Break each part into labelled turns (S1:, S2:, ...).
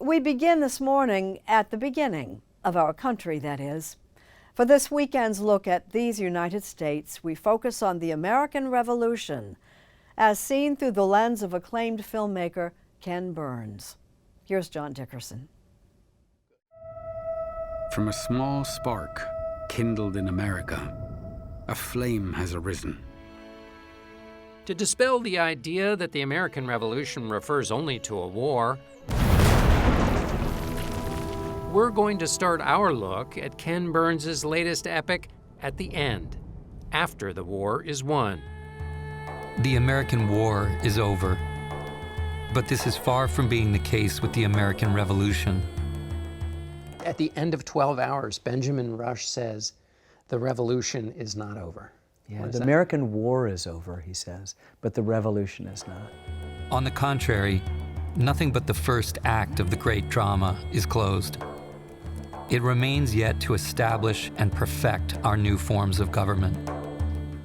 S1: We begin this morning at the beginning of our country, that is. For this weekend's look at these United States, we focus on the American Revolution, as seen through the lens of acclaimed filmmaker Ken Burns. Here's John Dickerson.
S2: From a small spark kindled in America, a flame has arisen.
S3: To dispel the idea that the American Revolution refers only to a war, we're going to start our look at Ken Burns' latest epic at the end, after the war is won.
S4: The American War is over, but this is far from being the case with the American Revolution.
S3: At the end of 12 hours, Benjamin Rush says, the revolution is not over.
S5: Yeah, the American War is over, he says, but the revolution is not.
S4: On the contrary, nothing but the first act of the great drama is closed. It remains yet to establish and perfect our new forms of government.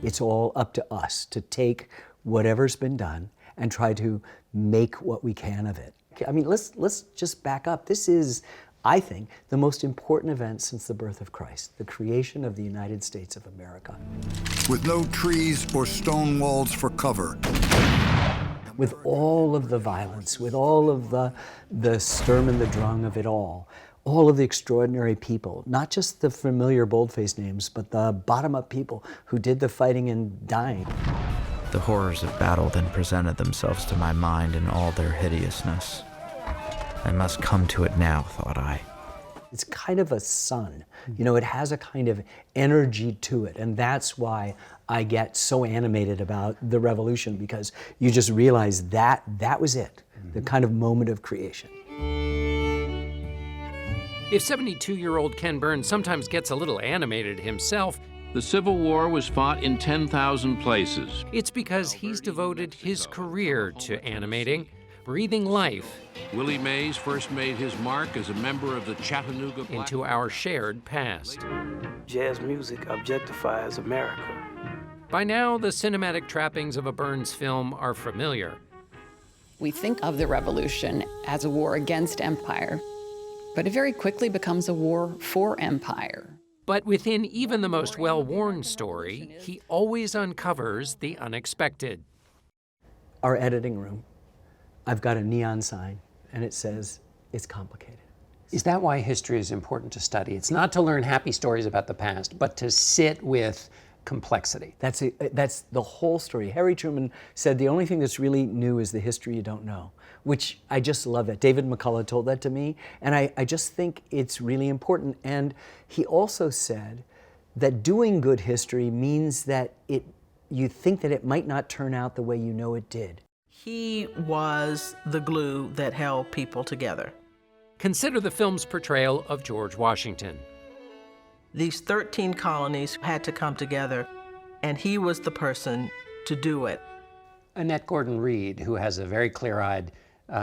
S5: It's all up to us to take whatever's been done and try to make what we can of it. I mean, let's just back up. This is, I think, the most important event since the birth of Christ, the creation of the United States of America.
S6: With no trees or stone walls for cover.
S5: With all of the violence, with all of the Sturm and the Drang of it all of the extraordinary people, not just the familiar bold-faced names, but the bottom-up people who did the fighting and dying.
S7: The horrors of battle then presented themselves to my mind in all their hideousness. I must come to it now, thought I.
S5: It's kind of a sun. You know, it has a kind of energy to it, and that's why I get so animated about the revolution, because you just realize that was it, the kind of moment of creation.
S3: If 72-year-old Ken Burns sometimes gets a little animated himself,
S8: the Civil War was fought in 10,000 places.
S3: It's because he's devoted his career to animating, breathing life
S8: Willie Mays first made his mark as a member of the Chattanooga
S3: into our shared past.
S9: Jazz music objectifies America.
S3: By now, the cinematic trappings of a Burns film are familiar.
S10: We think of the revolution as a war against empire, but it very quickly becomes a war for empire.
S3: But within even the most well-worn story, he always uncovers the unexpected.
S5: Our editing room, I've got a neon sign, and it says, it's complicated.
S3: Is that why history is important to study? It's not to learn happy stories about the past, but to sit with complexity.
S5: That's the whole story. Harry Truman said the only thing that's really new is the history you don't know, which I just love that. David McCullough told that to me, and I just think it's really important. And he also said that doing good history means that you think that it might not turn out the way you know it did.
S11: He was the glue that held people together.
S3: Consider the film's portrayal of George Washington.
S11: These 13 colonies had to come together, and he was the person to do it.
S3: Annette Gordon-Reed, who has a very clear-eyed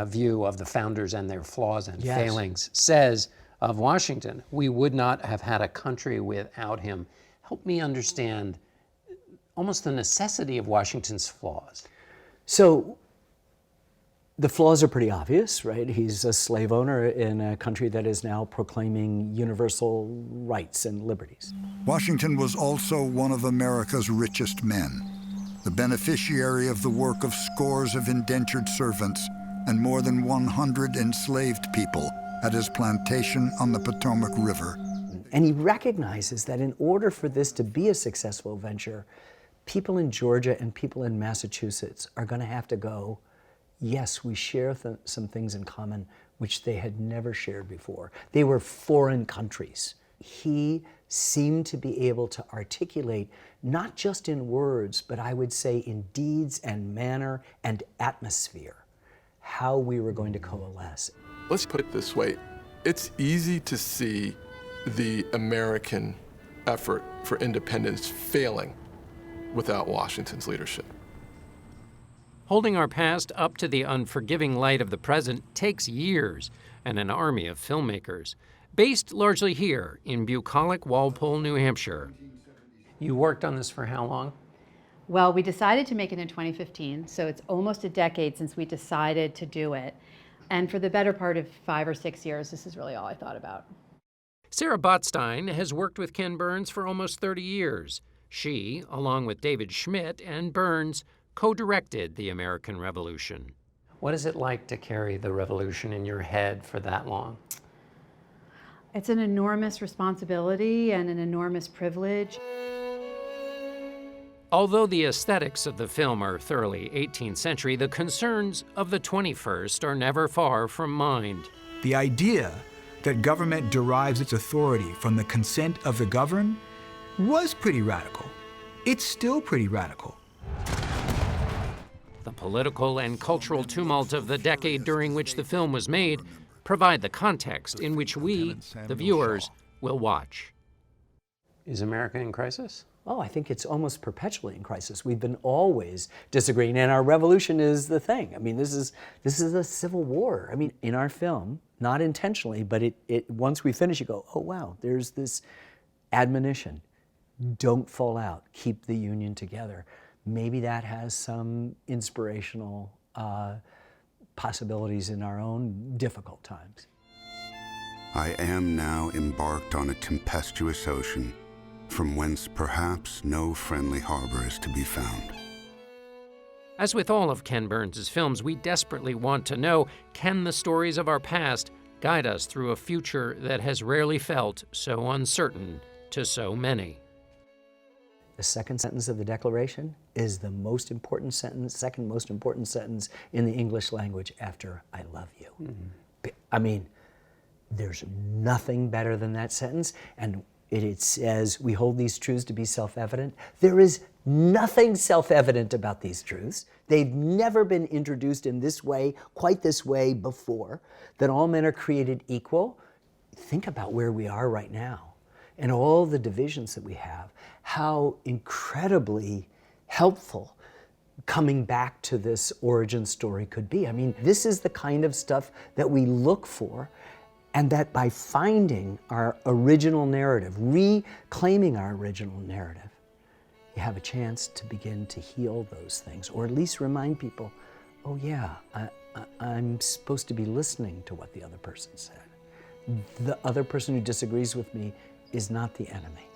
S3: view of the founders and their flaws and failings, says of Washington, we would not have had a country without him. Help me understand almost the necessity of Washington's flaws.
S5: So, the flaws are pretty obvious, right? He's a slave owner in a country that is now proclaiming universal rights and liberties.
S6: Washington was also one of America's richest men, the beneficiary of the work of scores of indentured servants and more than 100 enslaved people at his plantation on the Potomac River.
S5: And he recognizes that in order for this to be a successful venture, people in Georgia and people in Massachusetts are going to have to go, yes, we share some things in common which they had never shared before. They were foreign countries. He seemed to be able to articulate, not just in words, but I would say in deeds and manner and atmosphere, how we were going to coalesce.
S12: Let's put it this way. It's easy to see the American effort for independence failing without Washington's leadership.
S3: Holding our past up to the unforgiving light of the present takes years and an army of filmmakers, based largely here in bucolic Walpole, New Hampshire. You worked on this for how long?
S13: Well, we decided to make it in 2015, so it's almost a decade since we decided to do it. And for the better part of 5 or 6 years, this is really all I thought about.
S14: Sarah Botstein has worked with Ken Burns for almost 30 years. She, along with David Schmidt and Burns, co-directed the American Revolution.
S3: What is it like to carry the revolution in your head for that long?
S13: It's an enormous responsibility and an enormous privilege.
S14: Although the aesthetics of the film are thoroughly 18th century, the concerns of the 21st are never far from mind.
S15: The idea that government derives its authority from the consent of the governed was pretty radical. It's still pretty radical.
S14: The political and cultural tumult of the decade during which the film was made provide the context in which we, the viewers, will watch.
S3: Is America in crisis?
S5: Oh, I think it's almost perpetually in crisis. We've been always disagreeing, and our revolution is the thing. I mean, this is a civil war. I mean, in our film, not intentionally, but it once we finish, you go, oh wow, there's this admonition. Don't fall out. Keep the union together. Maybe that has some inspirational possibilities in our own difficult times.
S6: I am now embarked on a tempestuous ocean, from whence perhaps no friendly harbor is to be found.
S14: As with all of Ken Burns' films, we desperately want to know, can the stories of our past guide us through a future that has rarely felt so uncertain to so many?
S5: The second sentence of the Declaration is the most important sentence, second most important sentence in the English language after I love you. Mm-hmm. I mean, there's nothing better than that sentence, and it says we hold these truths to be self-evident. There is nothing self-evident about these truths. They've never been introduced in this way, quite this way before, that all men are created equal. Think about where we are right now and all the divisions that we have, how incredibly helpful coming back to this origin story could be. I mean, this is the kind of stuff that we look for, and that by finding our original narrative, reclaiming our original narrative, you have a chance to begin to heal those things, or at least remind people, oh yeah, I'm supposed to be listening to what the other person said. The other person who disagrees with me is not the enemy.